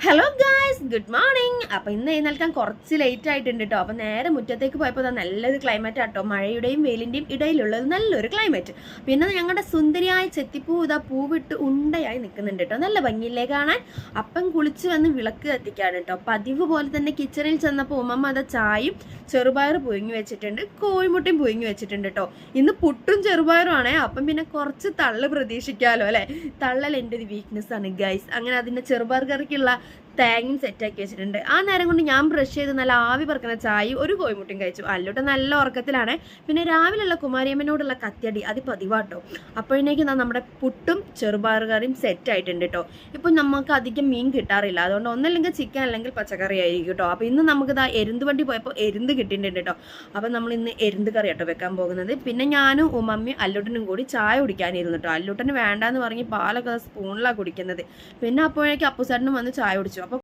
Hello guys, good morning. അപ്പോൾ ഇന്ന് എഴുന്നേൽക്കാൻ കുറച്ച് ലേറ്റ് ആയിട്ടുണ്ട് കേട്ടോ. അപ്പോൾ നേരെ മുറ്റത്തേക്ക് പോയപ്പോൾ നല്ലൊരു ക്ലൈമറ്റ് ആട്ടോ. മഴയുടെയും വെയിലിൻ്റെയും ഇടയിലുള്ളത് നല്ലൊരു ക്ലൈമറ്റ്. പിന്നെ ഞങ്ങളുടെ സുന്ദരിയായ ചെത്തിപ്പൂ പൂവിട്ട് ഉണ്ടയായി നിൽക്കുന്നുണ്ട് കേട്ടോ. നല്ല ഭംഗിയില്ലേ കാണാൻ. അപ്പം കുളിച്ച് വന്ന് വിളക്ക് കത്തിക്കാണ് കേട്ടോ. പതിവ് പോലെ തന്നെ കിച്ചണിൽ ചെന്നപ്പോൾ ഉമ്മമ്മ ചായയും ചെറുപയർ പുഴുങ്ങി വെച്ചിട്ടുണ്ട്, കോഴിമുട്ടയും പുഴുങ്ങി വെച്ചിട്ടുണ്ട് കേട്ടോ. ഇന്ന് പുട്ടും ചെറുപയറുമാണേ. അപ്പം പിന്നെ കുറച്ച് തള്ള് പ്രതീക്ഷിക്കാമല്ലോ അല്ലേ. തള്ളൽ എൻ്റെ ഒരു വീക്ക്നെസ് ആണ് ഗൈസ്. അങ്ങനെ അതിൻ്റെ ചെറുപയർ കറിക്കുള്ള തേങ്ങയും സെറ്റാക്കി വെച്ചിട്ടുണ്ട്. ആ നേരം കൊണ്ട് ഞാൻ ബ്രഷ് ചെയ്ത് നല്ല ആവി പറക്കുന്ന ചായയും ഒരു കോഴിമുട്ടയും കഴിച്ചു. അല്ലോട്ട് നല്ല ഉറക്കത്തിലാണ്. പിന്നെ രാവിലെയുള്ള കുമാരിയമ്മനോടുള്ള കത്തിയടി അത് പതിവാട്ടോ. അപ്പോഴേക്ക് നമ്മുടെ പുട്ടും ചെറുപയർ കറിയും സെറ്റായിട്ടുണ്ട് കേട്ടോ. ഇപ്പം നമുക്ക് അധികം മീൻ കിട്ടാറില്ല, അതുകൊണ്ട് ഒന്നല്ലെങ്കിൽ ചിക്കൻ അല്ലെങ്കിൽ പച്ചക്കറി ആയിരിക്കും കേട്ടോ. അപ്പോൾ ഇന്ന് നമുക്ക് എരുന്ത് വണ്ടി പോയപ്പോൾ എരുന്ത് കിട്ടിയിട്ടുണ്ട് കേട്ടോ. അപ്പം നമ്മൾ ഇന്ന് എരുന്ത് കറി കേട്ടോ വെക്കാൻ പോകുന്നത്. പിന്നെ ഞാനും ഉമ്മമ്മയും അല്ലൂട്ടനും കൂടി ചായ കുടിക്കാനിരുന്നു കേട്ടോ. അല്ലൂട്ടന് വേണ്ടാന്ന് പറഞ്ഞ് പാലൊക്കെ സ്പൂണിലാണ് കുടിക്കുന്നത്. പിന്നെ അപ്പോഴേക്ക് അപ്പുസാറിനും വന്ന് ചായ കുടിച്ചു.